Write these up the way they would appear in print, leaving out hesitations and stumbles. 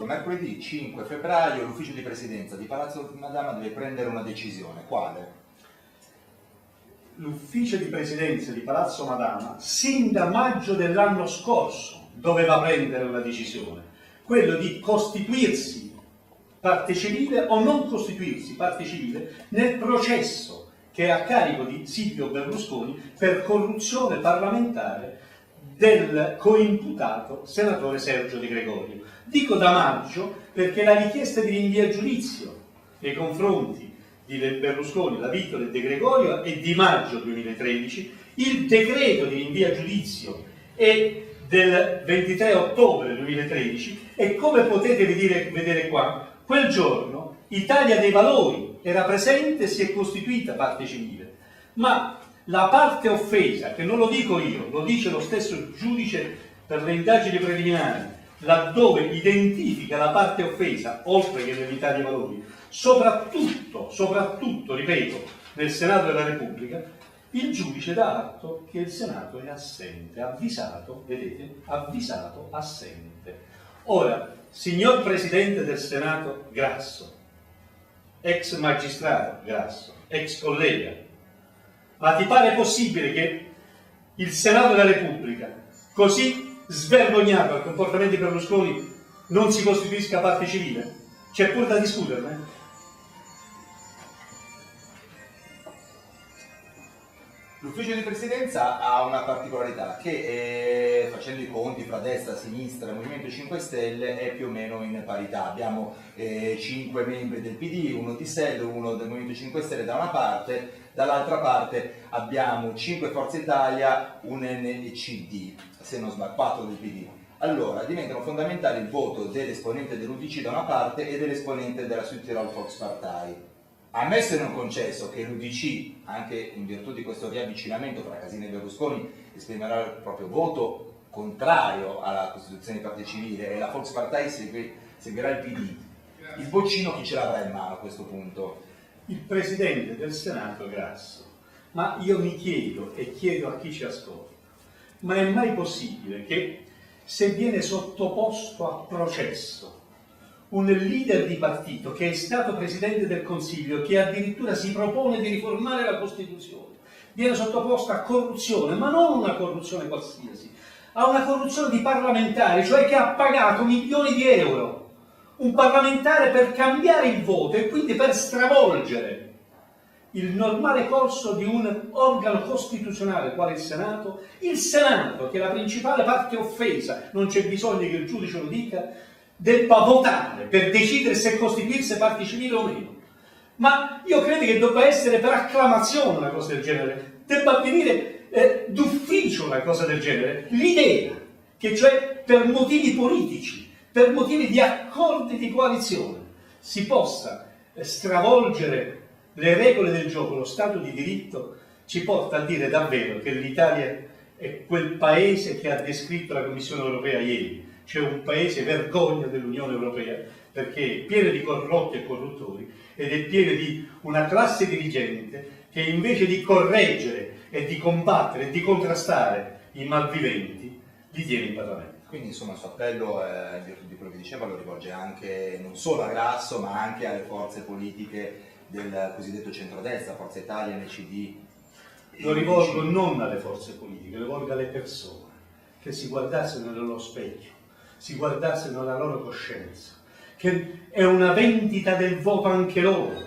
Mercoledì 5 febbraio l'ufficio di presidenza di Palazzo Madama deve prendere una decisione. Quale? L'ufficio di presidenza di Palazzo Madama, sin da maggio dell'anno scorso, doveva prendere una decisione, quello di costituirsi parte civile o non costituirsi parte civile nel processo che è a carico di Silvio Berlusconi per corruzione parlamentare del coimputato senatore Sergio Di Gregorio. Dico da maggio perché la richiesta di rinvio a giudizio nei confronti di Berlusconi, la Vitto e De Gregorio è di maggio 2013, il decreto di rinvio a giudizio è del 23 ottobre 2013 e come potete vedere qua, quel giorno Italia dei Valori era presente e si è costituita parte civile, ma la parte offesa, che non lo dico io, lo dice lo stesso giudice per le indagini preliminari, laddove identifica la parte offesa, oltre che nell'Italia dei Valori, soprattutto, ripeto, nel Senato della Repubblica, il giudice dà atto che il Senato è assente, avvisato, vedete, avvisato assente. Ora, signor Presidente del Senato Grasso, ex magistrato Grasso, ex collega, ma ti pare possibile che il Senato della Repubblica, così svergognato dal comportamento di Berlusconi, non si costituisca parte civile? C'è pure da discuterne. L'ufficio di presidenza ha una particolarità che facendo i conti fra destra, sinistra e Movimento 5 Stelle è più o meno in parità. Abbiamo 5 membri del PD, uno di SEL, uno del Movimento 5 Stelle da una parte, dall'altra parte abbiamo 5 Forza Italia, un NCD, se non sbaglio, 4 del PD. Allora diventano fondamentali il voto dell'esponente dell'UDC da una parte e dell'esponente della Südtirol Volkspartei. Ammesso e non concesso che l'UDC, anche in virtù di questo riavvicinamento tra Casini e Berlusconi, esprimerà il proprio voto contrario alla Costituzione di parte civile e la Volkspartei seguirà il PD, il boccino chi ce l'avrà in mano a questo punto? Il Presidente del Senato Grasso. Ma io mi chiedo e chiedo a chi ci ascolta, ma è mai possibile che se viene sottoposto a processo un leader di partito che è stato Presidente del Consiglio, che addirittura si propone di riformare la Costituzione, viene sottoposto a corruzione, ma non una corruzione qualsiasi, a una corruzione di parlamentari, cioè che ha pagato milioni di euro, un parlamentare per cambiare il voto e quindi per stravolgere il normale corso di un organo costituzionale quale il Senato, che è la principale parte offesa, non c'è bisogno che il giudice lo dica, debba votare per decidere se costituirsi parte civile o meno. Ma io credo che debba essere per acclamazione una cosa del genere, debba avvenire d'ufficio una cosa del genere, l'idea che cioè per motivi politici, per motivi di accordi di coalizione, si possa stravolgere le regole del gioco, lo Stato di diritto, ci porta a dire davvero che l'Italia è quel paese che ha descritto la Commissione europea ieri, cioè un paese vergogna dell'Unione Europea, perché è pieno di corrotti e corruttori ed è pieno di una classe dirigente che invece di correggere e di combattere e di contrastare i malviventi, li tiene in Parlamento. Quindi insomma il suo appello, in virtù di quello che diceva, lo rivolge anche non solo a Grasso ma anche alle forze politiche del cosiddetto centrodestra, Forza Italia, NCD. Lo rivolgo non alle forze politiche, lo rivolgo alle persone che si guardassero nello specchio, si guardassero nella loro coscienza, che è una vendita del voto anche loro,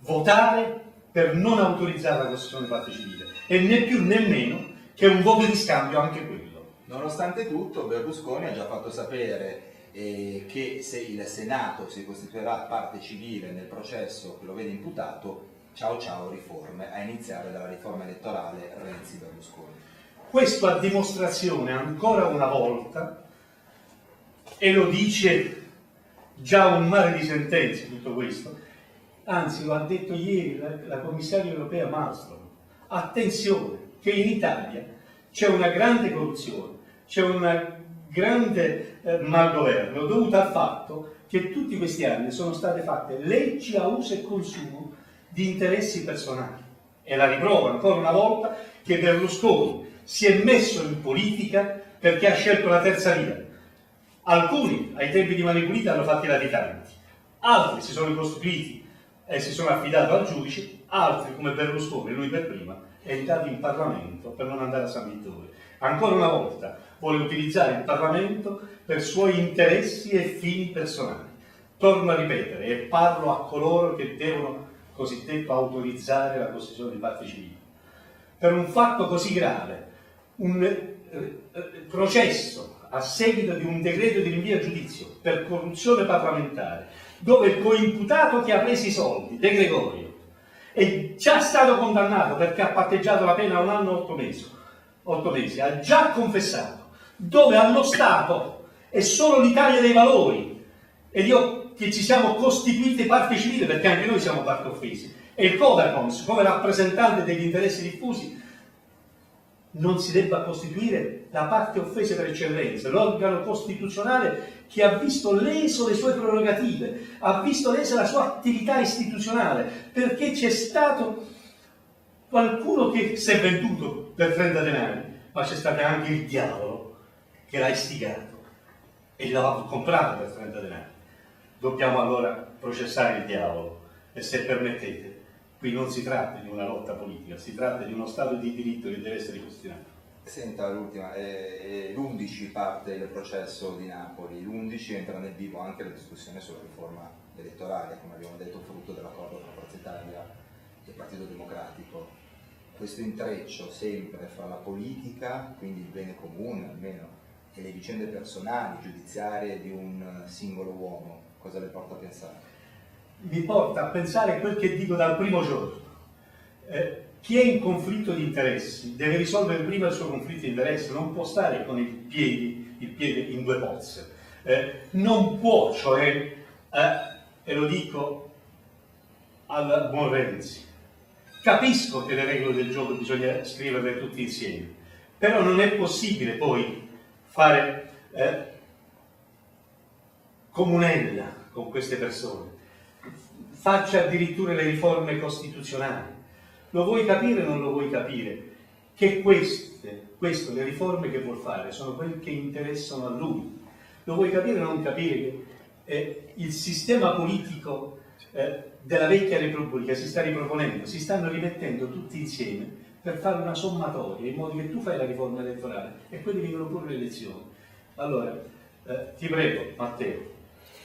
votare per non autorizzare la Costituzione parte civile, e né più né meno che un voto di scambio anche quello. Nonostante tutto Berlusconi ha già fatto sapere che se il Senato si costituirà parte civile nel processo che lo vede imputato, ciao ciao riforme, a iniziare dalla riforma elettorale Renzi-Berlusconi. Questo a dimostrazione ancora una volta, e lo dice già un mare di sentenze tutto questo, anzi lo ha detto ieri la commissaria europea Malmström, attenzione che in Italia c'è una grande corruzione, c'è un grande malgoverno dovuto al fatto che tutti questi anni sono state fatte leggi a uso e consumo di interessi personali. E la riprova ancora una volta che Berlusconi si è messo in politica perché ha scelto la terza via. Alcuni ai tempi di Mani Pulite hanno fatti latitanti, altri si sono ricostituiti e si sono affidati al giudice, altri come Berlusconi, lui per prima, è entrato in Parlamento per non andare a San Vittore. Ancora una volta vuole utilizzare il Parlamento per suoi interessi e fini personali. Torno a ripetere e parlo a coloro che devono cosiddetto autorizzare la costituzione di parte civile. Per un fatto così grave, un processo a seguito di un decreto di rinvio a giudizio per corruzione parlamentare, dove il coimputato che ha preso i soldi, De Gregorio, è già stato condannato perché ha patteggiato la pena a 1 anno e 8 mesi, ha già confessato, dove allo Stato è solo l'Italia dei Valori, ed io che ci siamo costituiti parte civile, perché anche noi siamo parte offesi, e il Codacons, come rappresentante degli interessi diffusi, non si debba costituire la parte offesa per eccellenza, l'organo costituzionale che ha visto leso le sue prerogative, ha visto lesa la sua attività istituzionale, perché c'è stato qualcuno che si è venduto per 30 denari, ma c'è stato anche il diavolo che l'ha istigato e l'ha comprato per 30 denari. Dobbiamo allora processare il diavolo e, se permettete, qui non si tratta di una lotta politica, si tratta di uno Stato di diritto che deve essere ripristinato. Senta, l'ultima, l'11 parte il processo di Napoli, l'11 entra nel vivo anche la discussione sulla riforma elettorale, come abbiamo detto, frutto dell'accordo tra Forza Italia e Partito Democratico. Questo intreccio sempre fra la politica, quindi il bene comune almeno, e le vicende personali, giudiziarie di un singolo uomo, cosa le porta a pensare? Mi porta a pensare quel che dico dal primo giorno. Chi è in conflitto di interessi deve risolvere prima il suo conflitto di interessi, non può stare con il piede in 2 pozze. Non può, cioè, e lo dico al buon Renzi, capisco che le regole del gioco bisogna scriverle tutti insieme, però non è possibile poi fare comunella con queste persone. Faccia addirittura le riforme costituzionali. Lo vuoi capire o non lo vuoi capire? Che queste, le riforme che vuol fare, sono quelle che interessano a lui. Lo vuoi capire o non capire che il sistema politico della vecchia Repubblica si sta riproponendo, si stanno rimettendo tutti insieme per fare una sommatoria, in modo che tu fai la riforma elettorale e quelli vincono pure le elezioni. Allora, ti prego, Matteo,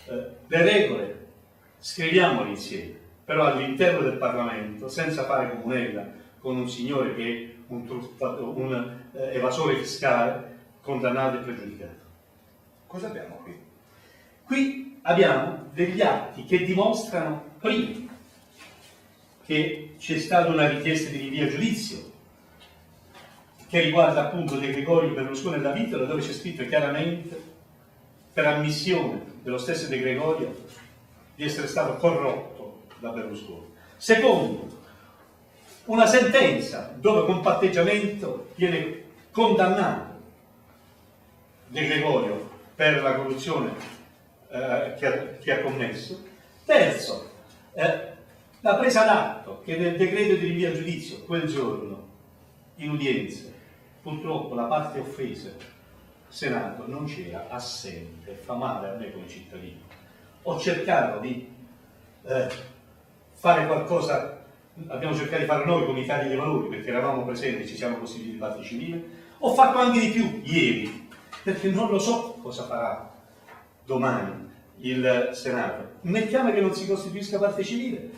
le regole scriviamole insieme, però all'interno del Parlamento, senza fare comunella con un signore che è un evasore fiscale condannato e pregiudicato. Cosa abbiamo qui? Qui abbiamo degli atti che dimostrano, prima, che c'è stata una richiesta di rinvio a giudizio che riguarda appunto De Gregorio, Berlusconi e La Vittola, dove c'è scritto chiaramente, per ammissione dello stesso De Gregorio, di essere stato corrotto da Berlusconi. Secondo, una sentenza dove con patteggiamento viene condannato De Gregorio per la corruzione che ha commesso. Terzo, la presa d'atto che nel decreto di rinvio a giudizio quel giorno in udienza purtroppo la parte offesa, Senato, non c'era, assente, fa male a me come cittadino. Ho cercato di fare qualcosa, abbiamo cercato di fare noi come Italia dei Valori, perché eravamo presenti, ci siamo costituiti parte civile. Ho fatto anche di più ieri, perché non lo so cosa farà domani il Senato. Mettiamo che non si costituisca parte civile.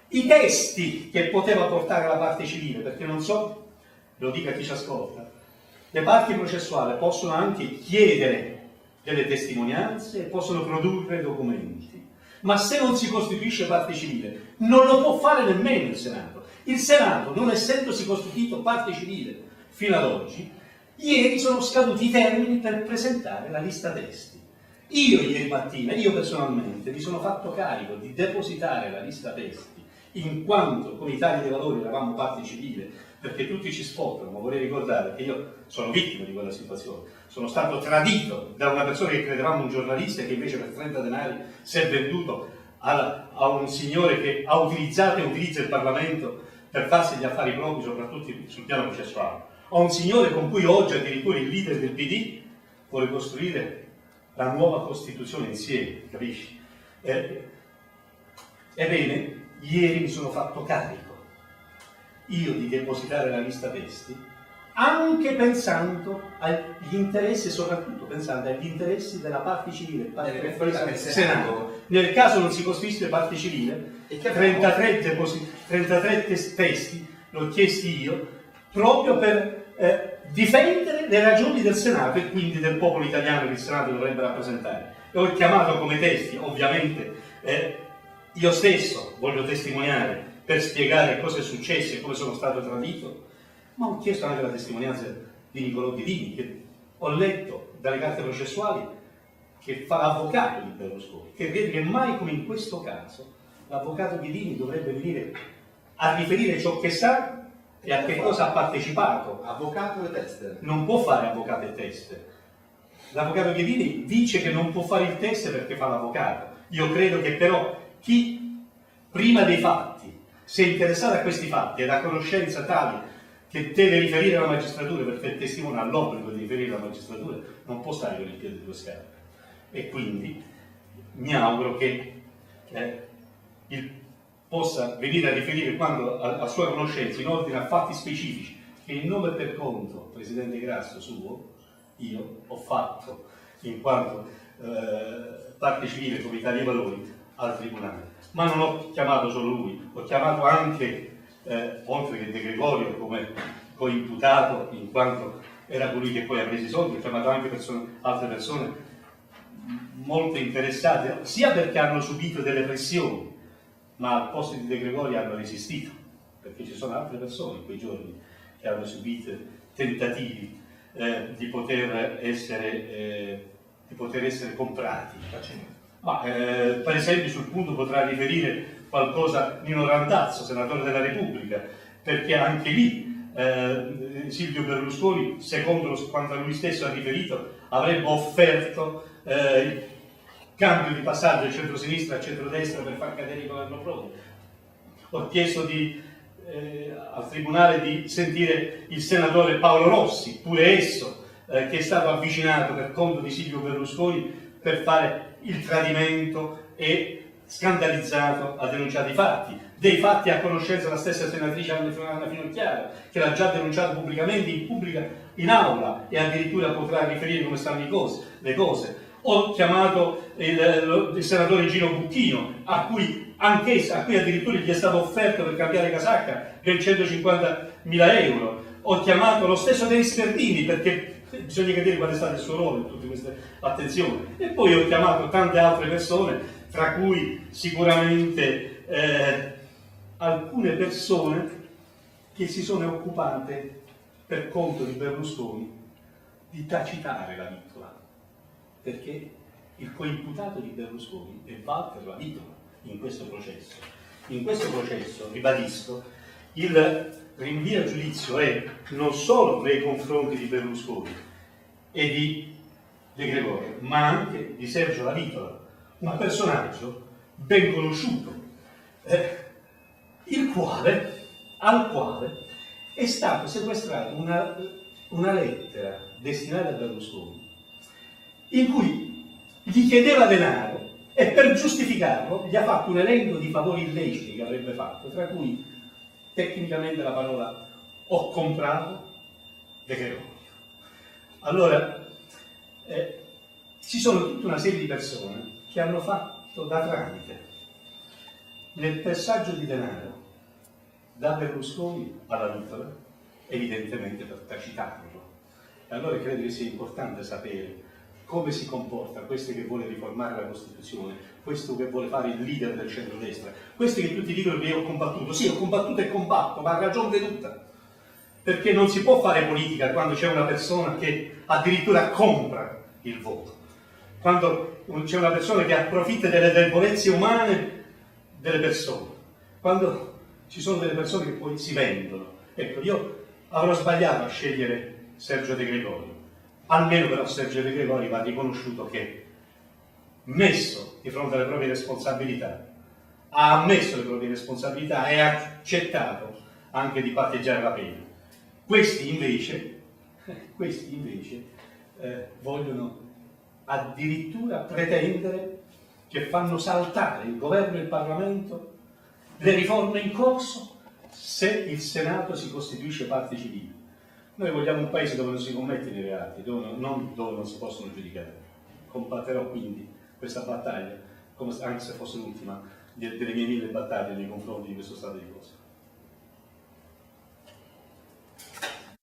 I testi che poteva portare la parte civile, perché non so, lo dica chi ci ascolta, le parti processuali possono anche chiedere delle testimonianze e possono produrre documenti, ma se non si costituisce parte civile non lo può fare nemmeno il Senato. Il Senato, non essendosi costituito parte civile fino ad oggi, ieri sono scaduti i termini per presentare la lista testi. Io ieri mattina, io personalmente, mi sono fatto carico di depositare la lista testi, in quanto come Italia dei Valori eravamo parte civile, perché tutti ci sfottano, ma vorrei ricordare che io sono vittima di quella situazione. Sono stato tradito da una persona che credevamo un giornalista e che invece per 30 denari si è venduto a un signore che ha utilizzato e utilizza il Parlamento per farsi gli affari propri, soprattutto sul piano processuale. A un signore con cui oggi addirittura il leader del PD vuole costruire la nuova Costituzione insieme, capisci? Ebbene, ieri mi sono fatto carico io di depositare la lista testi, anche pensando agli interessi, soprattutto pensando agli interessi della parte civile, parte Senato. Nel caso non si costituisce parte civile, 33 testi l'ho chiesti io, proprio per difendere le ragioni del Senato e quindi del popolo italiano che il Senato dovrebbe rappresentare. E ho chiamato come testi, ovviamente, io stesso voglio testimoniare per spiegare cosa è successo e come sono stato tradito, ma ho chiesto anche la testimonianza di Nicolò Ghidini, che ho letto dalle carte processuali, che fa l'avvocato di Berlusconi, che crede che mai come in questo caso l'avvocato Ghidini dovrebbe venire a riferire ciò che sa e a che cosa ha partecipato. Avvocato e tester. Non può fare avvocato e tester. L'avvocato Ghidini dice che non può fare il test perché fa l'avvocato. Io credo che però chi prima dei fatti si è interessato a questi fatti ed a conoscenza tale che deve riferire alla magistratura, perché il testimone ha l'obbligo di riferire alla magistratura, non può stare con il piede di due scarpe. E quindi mi auguro che possa venire a riferire quando a sua conoscenza in ordine a fatti specifici che in nome e per conto, Presidente Grasso, suo, io ho fatto in quanto parte civile come Italia dei Valori al Tribunale. Ma non ho chiamato solo lui, ho chiamato anche, oltre che De Gregorio come coimputato, in quanto era colui che poi ha preso i soldi, ho chiamato anche altre persone molto interessate, sia perché hanno subito delle pressioni, ma al posto di De Gregorio hanno resistito, perché ci sono altre persone in quei giorni che hanno subito tentativi di poter essere comprati. Ma per esempio sul punto potrà riferire qualcosa Nino Randazzo, senatore della Repubblica, perché anche lì Silvio Berlusconi, secondo quanto lui stesso ha riferito, avrebbe offerto il cambio di passaggio da centro-sinistra a centro-destra per far cadere il governo Prodi. Ho chiesto al Tribunale di sentire il senatore Paolo Rossi, pure esso, che è stato avvicinato per conto di Silvio Berlusconi per fare il tradimento e scandalizzato ha denunciato i fatti. Dei fatti a conoscenza la stessa senatrice Anna Finocchiaro, che l'ha già denunciato pubblicamente in aula e addirittura potrà riferire come stanno le cose. Ho chiamato il senatore Gino Bucchino, a cui addirittura gli è stato offerto per cambiare casacca per 150.000 euro. Ho chiamato lo stesso Denis Verdini, perché bisogna capire qual è stato il suo ruolo in tutte queste attenzioni. E poi ho chiamato tante altre persone, tra cui sicuramente alcune persone che si sono occupate per conto di Berlusconi di tacitare la vittola, perché il coimputato di Berlusconi è Walter La Vittola in questo processo. In questo processo, ribadisco, il rinvio a giudizio è non solo nei confronti di Berlusconi e di De Gregorio, ma anche di Sergio La Vittola, un personaggio ben conosciuto, al quale è stata sequestrata una lettera destinata a Berlusconi in cui gli chiedeva denaro e per giustificarlo gli ha fatto un elenco di favori illeciti che avrebbe fatto, tra cui tecnicamente la parola ho comprato De Gregorio. Allora, ci sono tutta una serie di persone che hanno fatto da tramite nel passaggio di denaro da Berlusconi alla Vittola, evidentemente per tacitarlo. E allora credo che sia importante sapere come si comporta questo che vuole riformare la Costituzione, questo che vuole fare il leader del centrodestra, questi che tutti dicono che io ho combattuto. Sì, ho combattuto e combatto, ma a ragion veduta. Perché non si può fare politica quando c'è una persona che addirittura compra il voto, quando c'è una persona che approfitta delle debolezze umane delle persone, quando ci sono delle persone che poi si vendono. Ecco, io avrò sbagliato a scegliere Sergio De Gregorio, almeno però Sergio De Gregorio va riconosciuto che, messo di fronte alle proprie responsabilità, ha ammesso le proprie responsabilità e ha accettato anche di patteggiare la pena. Questi invece vogliono addirittura pretendere che fanno saltare il governo e il Parlamento, le riforme in corso, se il Senato si costituisce parte civile. Noi vogliamo un paese dove non si commettono i reati, non dove non si possono giudicare. Combatterò quindi questa battaglia, anche se fosse l'ultima delle mie 1000 battaglie nei confronti di questo stato di cose.